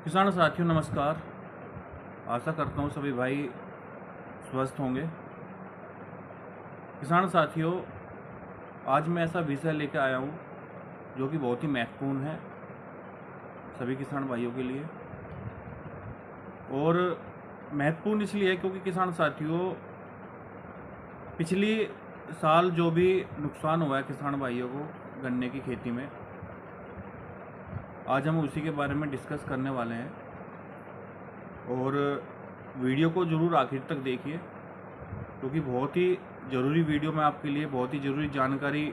किसान साथियों नमस्कार। आशा करता हूँ सभी भाई स्वस्थ होंगे। किसान साथियों, आज मैं ऐसा विषय लेकर आया हूँ जो कि बहुत ही महत्वपूर्ण है सभी किसान भाइयों के लिए। और महत्वपूर्ण इसलिए है क्योंकि किसान साथियों, पिछली साल जो भी नुकसान हुआ है किसान भाइयों को गन्ने की खेती में, आज हम उसी के बारे में डिस्कस करने वाले हैं। और वीडियो को ज़रूर आखिर तक देखिए क्योंकि बहुत ही ज़रूरी वीडियो मैं आपके लिए बहुत ही ज़रूरी जानकारी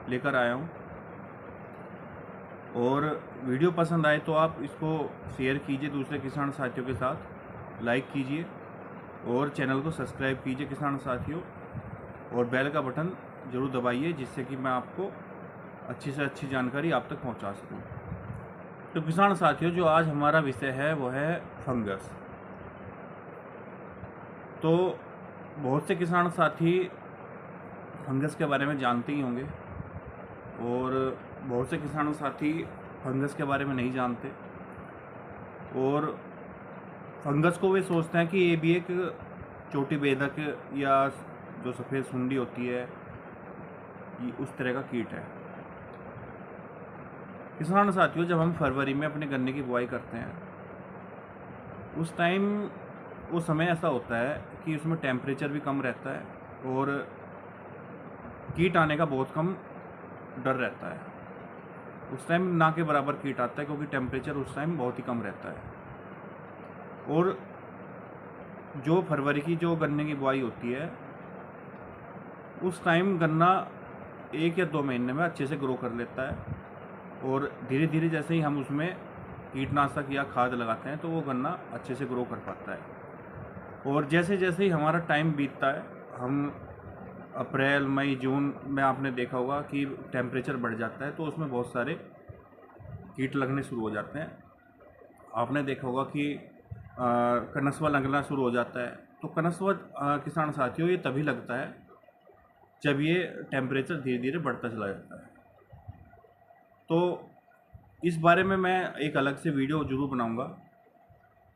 लेकर आया हूँ। और वीडियो पसंद आए तो आप इसको शेयर कीजिए दूसरे किसान साथियों के साथ, लाइक कीजिए और चैनल को सब्सक्राइब कीजिए किसान साथियों, और बेल का बटन ज़रूर दबाइए जिससे कि मैं आपको अच्छी से अच्छी जानकारी आप तक पहुंचा सकूं। तो किसान साथियों, जो आज हमारा विषय है वो है फंगस। तो बहुत से किसान साथी फंगस के बारे में जानते ही होंगे और बहुत से किसान साथी फंगस के बारे में नहीं जानते, और फंगस को वे सोचते हैं कि ये भी एक चोटी बेधक या जो सफ़ेद सुंडी होती है ये उस तरह का कीट है। किसान साथियों, जब हम फरवरी में अपने गन्ने की बुआई करते हैं उस टाइम वो समय ऐसा होता है कि उसमें टेम्परेचर भी कम रहता है और कीट आने का बहुत कम डर रहता है। उस टाइम ना के बराबर कीट आता है क्योंकि टेम्परेचर उस टाइम बहुत ही कम रहता है। और जो फरवरी की जो गन्ने की बुआई होती है उस टाइम गन्ना 1 या 2 महीने में अच्छे से ग्रो कर लेता है, और धीरे धीरे जैसे ही हम उसमें कीटनाशक या खाद लगाते हैं तो वो गन्ना अच्छे से ग्रो कर पाता है। और जैसे जैसे ही हमारा टाइम बीतता है, हम अप्रैल मई जून में आपने देखा होगा कि टेम्परेचर बढ़ जाता है तो उसमें बहुत सारे कीट लगने शुरू हो जाते हैं। आपने देखा होगा कि कनस्वा लगना शुरू हो जाता है। तो कनस्वा किसान साथियों ये तभी लगता है जब ये टेम्परेचर धीरे धीरे बढ़ता चला जाता है। तो इस बारे में मैं एक अलग से वीडियो ज़रूर बनाऊंगा।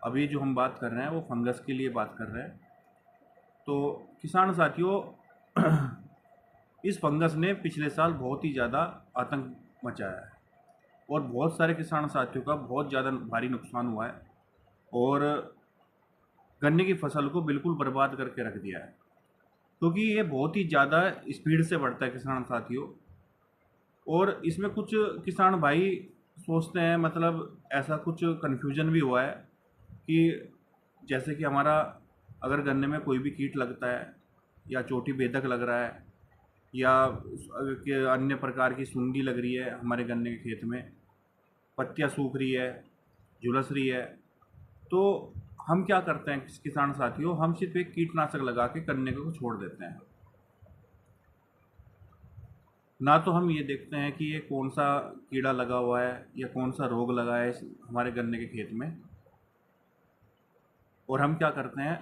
अभी जो हम बात कर रहे हैं वो फंगस के लिए बात कर रहे हैं। तो किसान साथियों, इस फंगस ने पिछले साल बहुत ही ज़्यादा आतंक मचाया है और बहुत सारे किसान साथियों का बहुत ज़्यादा भारी नुकसान हुआ है और गन्ने की फसल को बिल्कुल बर्बाद करके रख दिया है, क्योंकि ये बहुत ही ज़्यादा स्पीड से बढ़ता है किसान साथियों। और इसमें कुछ किसान भाई सोचते हैं, मतलब ऐसा कुछ कन्फ्यूजन भी हुआ है कि जैसे कि हमारा अगर गन्ने में कोई भी कीट लगता है या चोटी बेधक लग रहा है या कि अन्य प्रकार की सुंडी लग रही है हमारे गन्ने के खेत में, पत्तियां सूख रही है, झुलस रही है, तो हम क्या करते हैं किसान साथियों, हम सिर्फ एक कीटनाशक लगा के गन्ने को छोड़ देते हैं। ना तो हम ये देखते हैं कि ये कौन सा कीड़ा लगा हुआ है या कौन सा रोग लगा है हमारे गन्ने के खेत में, और हम क्या करते हैं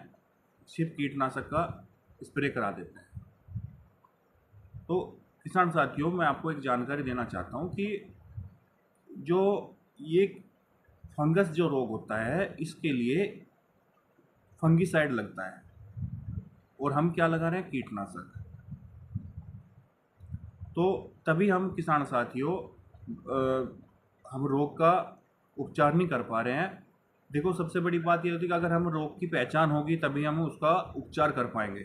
सिर्फ कीटनाशक का स्प्रे करा देते हैं। तो किसान साथियों, मैं आपको एक जानकारी देना चाहता हूँ कि जो ये फंगस जो रोग होता है इसके लिए फंगीसाइड लगता है और हम क्या लगा रहे हैं, कीटनाशक। तो तभी हम किसान साथियों हम रोग का उपचार नहीं कर पा रहे हैं। देखो, सबसे बड़ी बात यह होती है कि अगर हम रोग की पहचान होगी तभी हम उसका उपचार कर पाएंगे।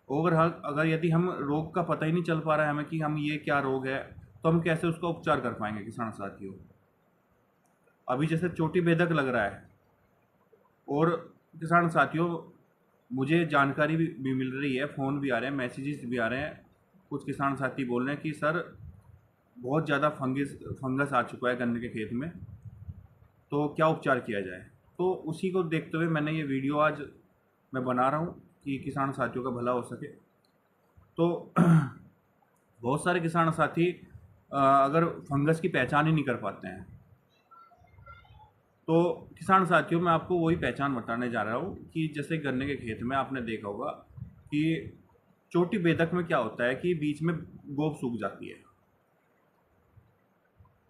अगर यदि हम रोग का पता ही नहीं चल पा रहा है हमें कि हम ये क्या रोग है, तो हम कैसे उसका उपचार कर पाएंगे किसान साथियों। अभी जैसे चोटी बेधक लग रहा है, और किसान साथियों मुझे जानकारी भी मिल रही है, फ़ोन भी आ रहे हैं, मैसेजेस भी आ रहे हैं, कुछ किसान साथी बोल रहे हैं कि सर बहुत ज़्यादा फंगस आ चुका है गन्ने के खेत में, तो क्या उपचार किया जाए। तो उसी को देखते हुए मैंने ये वीडियो आज मैं बना रहा हूँ कि किसान साथियों का भला हो सके। तो बहुत सारे किसान साथी अगर फंगस की पहचान ही नहीं कर पाते हैं, तो किसान साथियों मैं आपको वही पहचान बताने जा रहा हूँ कि जैसे गन्ने के खेत में आपने देखा होगा कि चोटी बेधक में क्या होता है कि बीच में गोब सूख जाती है,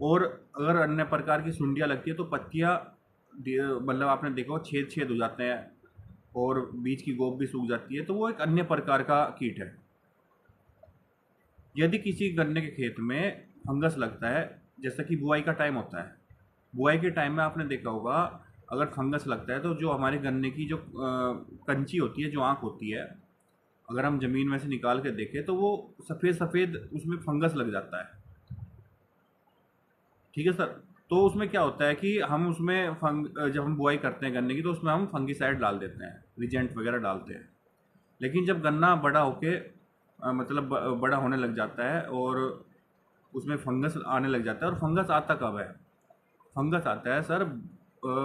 और अगर अन्य प्रकार की सुंडियाँ लगती है तो पत्तियाँ मतलब आपने देखा हो छेद छेद हो जाते हैं और बीच की गोब भी सूख जाती है, तो वो एक अन्य प्रकार का कीट है। यदि किसी गन्ने के खेत में फंगस लगता है, जैसा कि बुआई का टाइम होता है, बुआई के टाइम में आपने देखा होगा अगर फंगस लगता है तो जो हमारे गन्ने की जो कंची होती है, जो आँख होती है, अगर हम ज़मीन में से निकाल के देखें तो वो सफ़ेद सफ़ेद उसमें फंगस लग जाता है। ठीक है सर। तो उसमें क्या होता है कि हम उसमें जब हम बुआई करते हैं गन्ने की तो उसमें हम फंगिसाइड डाल देते हैं, रिजेंट वगैरह डालते हैं। लेकिन जब गन्ना बड़ा होके मतलब बड़ा होने लग जाता है और उसमें फंगस आने लग जाता है, और फंगस आता कब है? फंगस आता है सर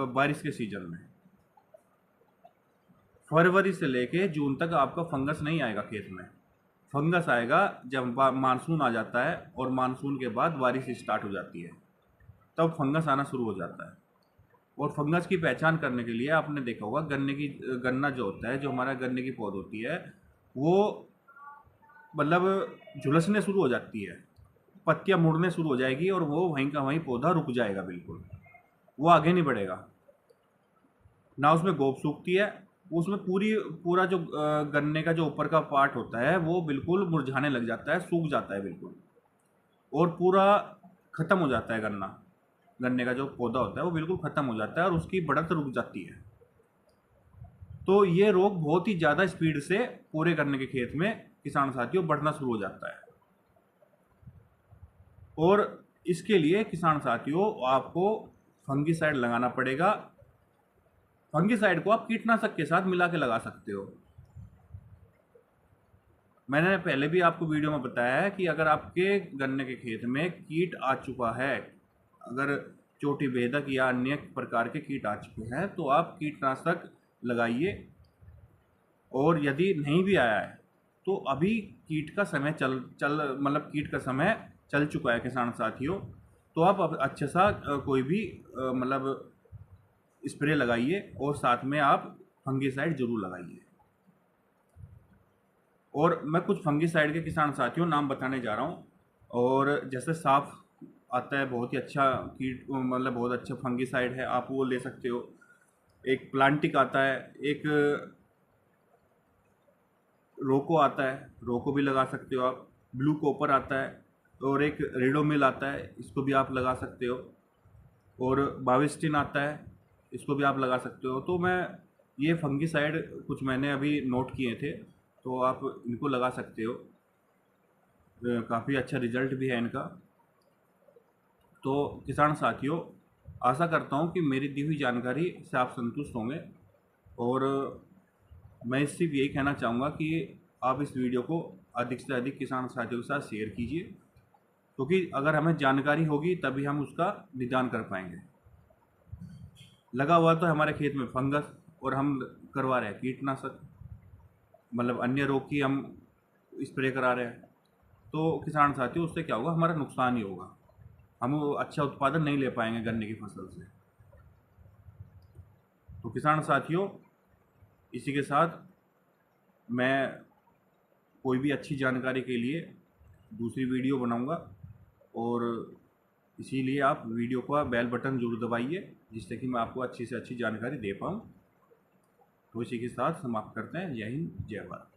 बारिश के सीजन में। फरवरी से लेके जून तक आपका फंगस नहीं आएगा खेत में। फंगस आएगा जब मानसून आ जाता है और मानसून के बाद बारिश स्टार्ट हो जाती है, तब फंगस आना शुरू हो जाता है। और फंगस की पहचान करने के लिए आपने देखा होगा गन्ना जो होता है, जो हमारा गन्ने की पौध होती है, वो मतलब झुलसने शुरू हो जाती है, पत्तियां मुड़ने शुरू हो जाएगी और वो वहीं का वहीं पौधा रुक जाएगा, बिल्कुल वो आगे नहीं बढ़ेगा। ना उसमें गोब सूखती है, उसमें पूरा जो गन्ने का जो ऊपर का पार्ट होता है वो बिल्कुल मुरझाने लग जाता है, सूख जाता है बिल्कुल, और पूरा ख़त्म हो जाता है गन्ने का जो पौधा होता है वो बिल्कुल ख़त्म हो जाता है और उसकी बढ़त रुक जाती है। तो ये रोग बहुत ही ज़्यादा स्पीड से पूरे गन्ने के खेत में किसान साथियों बढ़ना शुरू हो जाता है। और इसके लिए किसान साथियों आपको फंगिसाइड लगाना पड़ेगा। फंगिसाइड को आप कीटनाशक के साथ मिला के लगा सकते हो। मैंने पहले भी आपको वीडियो में बताया है कि अगर आपके गन्ने के खेत में कीट आ चुका है, अगर चोटी बेधक या अन्य प्रकार के कीट आ चुके हैं, तो आप कीटनाशक लगाइए। और यदि नहीं भी आया है तो अभी कीट का समय मतलब कीट का समय चल चुका है किसान साथियों, तो आप अच्छा सा कोई भी मतलब स्प्रे लगाइए और साथ में आप फंगिसाइड जरूर लगाइए। और मैं कुछ फंगिसाइड के किसान साथियों नाम बताने जा रहा हूँ। और जैसे साफ आता है, बहुत ही अच्छा कीट मतलब बहुत अच्छा फंगिसाइड है, आप वो ले सकते हो। एक प्लांटिक आता है, एक रोको आता है, रोको भी लगा सकते हो आप। ब्लू कॉपर आता है और एक रेडोमिल आता है, इसको भी आप लगा सकते हो। और बाविस्टिन आता है, इसको भी आप लगा सकते हो। तो मैं ये फंगिसाइड कुछ मैंने अभी नोट किए थे, तो आप इनको लगा सकते हो। काफ़ी अच्छा रिजल्ट भी है इनका। तो किसान साथियों, आशा करता हूँ कि मेरी दी हुई जानकारी से आप संतुष्ट होंगे। और मैं सिर्फ यही कहना चाहूँगा कि आप इस वीडियो को अधिक से अधिक किसान साथियों के साथ शेयर कीजिए, क्योंकि अगर हमें जानकारी होगी तभी हम उसका निदान कर पाएंगे। लगा हुआ तो हमारे खेत में फंगस और हम करवा रहे हैं कीटनाशक, मतलब अन्य रोग की हम स्प्रे करा रहे हैं, तो किसान साथियों उससे क्या होगा, हमारा नुकसान ही होगा। हम अच्छा उत्पादन नहीं ले पाएंगे गन्ने की फसल से। तो किसान साथियों, इसी के साथ मैं कोई भी अच्छी जानकारी के लिए दूसरी वीडियो बनाऊंगा, और इसीलिए आप वीडियो का बेल बटन जरूर दबाइए, जिससे कि मैं आपको अच्छी से अच्छी जानकारी दे पाऊँ। तो इसी के साथ समाप्त करते हैं। जय हिंद, जय भारत।